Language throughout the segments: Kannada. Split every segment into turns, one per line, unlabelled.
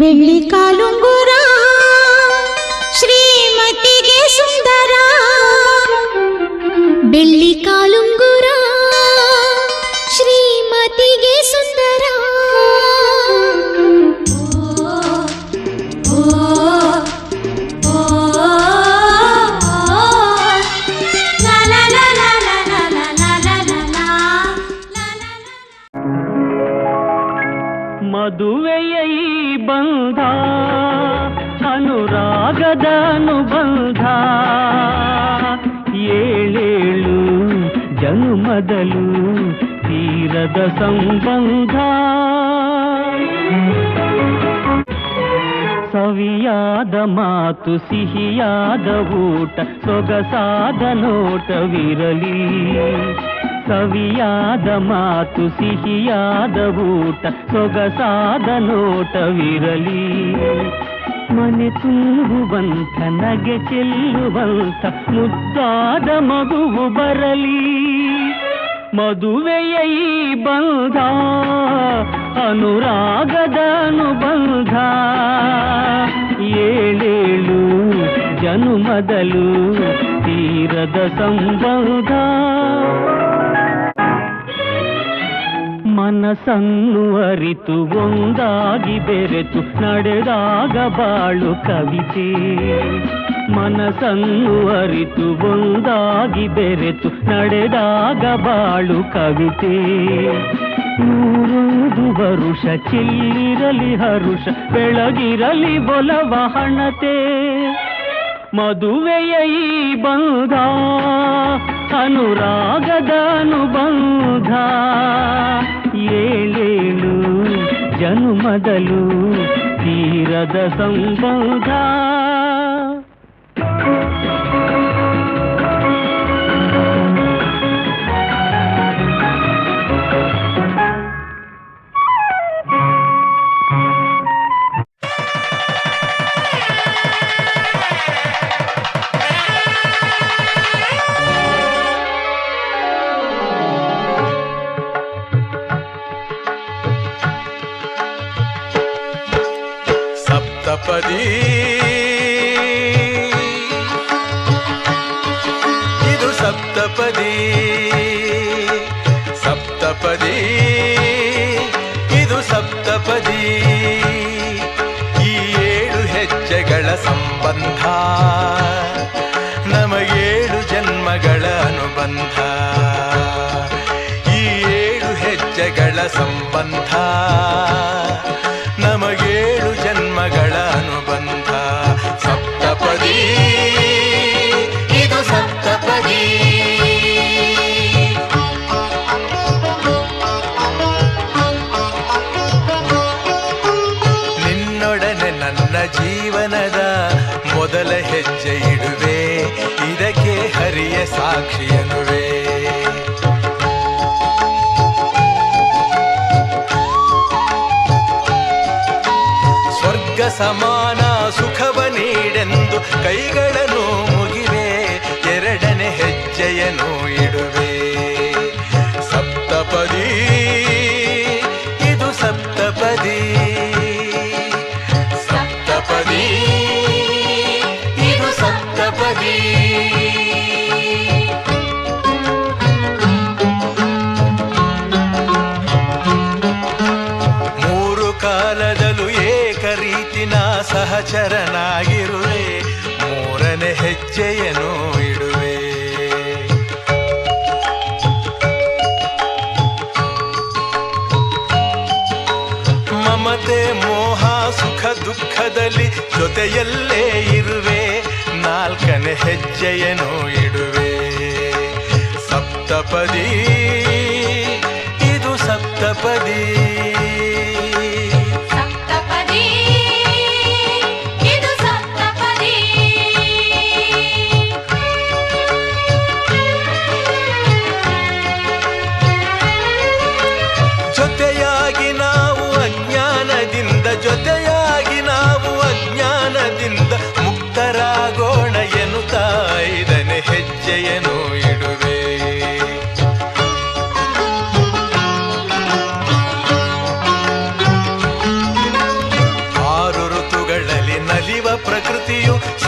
ಬೆಳ್ಳಿ ಕಾಲುಂಗುರ ಶ್ರೀಮತಿಗೆ ಸುಂದರ, ಬೆಳ್ಳಿ ಕಾಲುಂಗುರ ಶ್ರೀಮತಿಗೆ ಸುಂದರ.
ಮದುವೆಯ ಈ ಬಂಧ ಅನುರಾಗದ ಅನುಬಂಧ, ಏಳೇಳು ಜನುಮದಲು ತೀರದ ಸಂಬಂಧ. ಸವಿಯಾದ ಮಾತು ಸಿಹಿಯಾದ ಊಟ ಸೊಗಸಾದ ನೋಟವಿರಲಿ, ಸವಿಯಾದ ಮಾತು ಸಿಹಿಯಾದ ಊಟ ಸೊಗಸಾದ ನೋಟವಿರಲಿ. ಮನೆ ತುಂಬುವಂಥ ನಗೆ ಚೆಲ್ಲುವಂಥ ಮುದ್ದಾದ ಮಗುವು ಬರಲಿ. ಮದುವೆಯ ಈ ಬಂಧ ಅನುರಾಗದ ಅನುಬಂಧ, ಏಳೇಳು ಜನುಮದಲು ತೀರದ ಸಂಬಂಧ. ಮನಸ್ಸನ್ನು ಅರಿತು ಒಂದಾಗಿ ಬೆರೆತು ನಡೆದಾಗ ಬಾಳು ಕವಿತೆ, ಮನಸ್ಸನ್ನು ಅರಿತು ಒಂದಾಗಿ ಬೆರೆತು ನಡೆದಾಗ ಬಾಳು ಕವಿತೆ. 101 ವರುಷ ಚೆಲ್ಲಿರಲಿ ಹರುಷ ಬೆಳಗಿರಲಿ ಬೊಲವ ಹಣತೆ. ಮದುವೆಯ ಈ ಬಂಧ ಅನುರಾಗದ ಅನುಬಂಧ, ಏಳೇಳು ಜನುಮದಲು ತೀರದ ಸಂಬಂಧ.
ಸಪ್ತಪದಿ ಇದು ಸಪ್ತಪದಿ, ಸಪ್ತಪದಿ ಇದು ಸಪ್ತಪದಿ. ಈ 7 ಹೆಜ್ಜೆಗಳ ಸಂಬಂಧ ನಮಗೇಳು ಜನ್ಮಗಳ ಅನುಬಂಧ. ಈ 7 ಹೆಜ್ಜೆಗಳ ಸಂಬಂಧ ನಮಗೇಳು ಜನ್ಮಗಳ ಅನುಬಂಧ. ಸಪ್ತಪದಿ ಇದು ಸಪ್ತಪದಿ. ನಿನ್ನೊಡನೆ ನನ್ನ ಜೀವನದ ಮೊದಲ ಹೆಜ್ಜೆ ಇಡುವೆ, ಇದಕ್ಕೆ ಹರಿಯ ಸಾಕ್ಷಿಯನುವೆ. ಸ್ವರ್ಗ ಸಮಾನ ಸುಖವ ನೀಡೆಂದು ಕೈಗಳನ್ನು ಮುಗಿವೆ, 2ನೇ ಹೆಜ್ಜೆಯನ್ನು ಇಡುವೆ. ಸಪ್ತಪದಿ ಇದು ಸಪ್ತಪದಿ, ಸಪ್ತಪದಿ ಇದು ಸಪ್ತಪದಿ. ಮೂರು ಕಾಲದಲ್ಲೂ ಏಕರೀತಿನ ಸಹಚರನಾಗಿರುವೆ, 3ನೇ ಹೆಜ್ಜೆಯನ್ನು ಇಡುವೆ. ಮಮತೆ ಮೋಹ ಸುಖ ದುಃಖದಲ್ಲಿ ಜೊತೆಯಲ್ಲೇ ಇರುವೆ, 4ನೇ ಹೆಜ್ಜೆಯನ್ನು ಇಡುವೆ. ಸಪ್ತಪದಿ ಇದು ಸಪ್ತಪದಿ. ಜೊತೆಯಾಗಿ ನಾವು ಅಜ್ಞಾನದಿಂದ ಮುಕ್ತರಾಗೋಣ ಎನ್ನುತ್ತಾ 5ನೇ ಹೆಜ್ಜೆಯನ್ನು ಇಡುವೆ.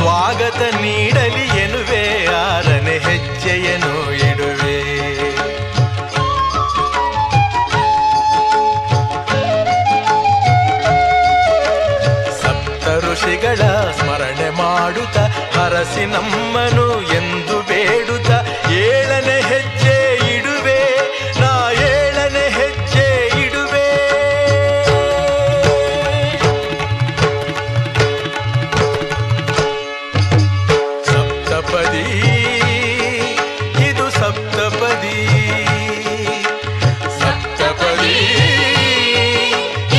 ಸ್ವಾಗತ ನೀಡಲಿ ಎನ್ನುವೆ, ಆರನೇ ಹೆಜ್ಜೆಯನ್ನು ಇಡುವೆ. ಸಪ್ತ ಋಷಿಗಳ ಸ್ಮರಣೆ ಮಾಡುತ್ತ ಹರಸಿ ನಮ್ಮನು ಎಂದು ಬೇಡುತ್ತ ಏಳನೇ ಹೆಜ್ಜೆ ಇಡುವೆ, ನಾ ಏಳನೇ ಹೆಜ್ಜೆ ಇಡುವೆ. ಸಪ್ತಪದಿ ಇದು ಸಪ್ತಪದಿ, ಸಪ್ತಪದಿ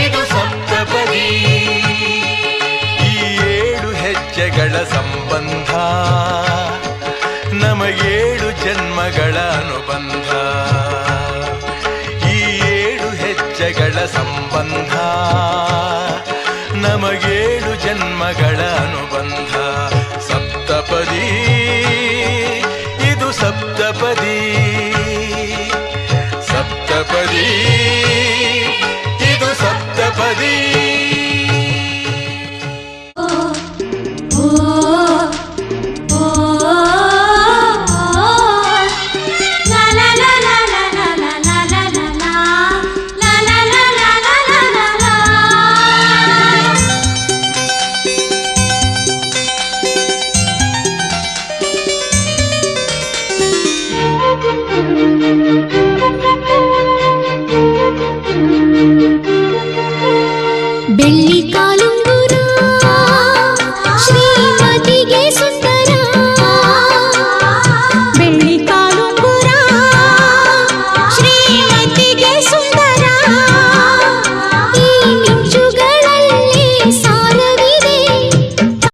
ಇದು ಸಪ್ತಪದಿ. ಈ ಏಳು ಹೆಜ್ಜೆಗಳ ಸಂಬಂಧ ನಮಗೇಳು ಜನ್ಮಗಳ ಅನುಬಂಧ. ಈ ಏಳು ಹೆಜ್ಜೆಗಳ ಸಂಬಂಧ ನಮಗೇಳು ಜನ್ಮಗಳ ಅನುಬಂಧ. ಸಪ್ತಪದಿ ಇದು ಸಪ್ತಪದಿ, ಸಪ್ತಪದಿ ಇದು ಸಪ್ತಪದಿ.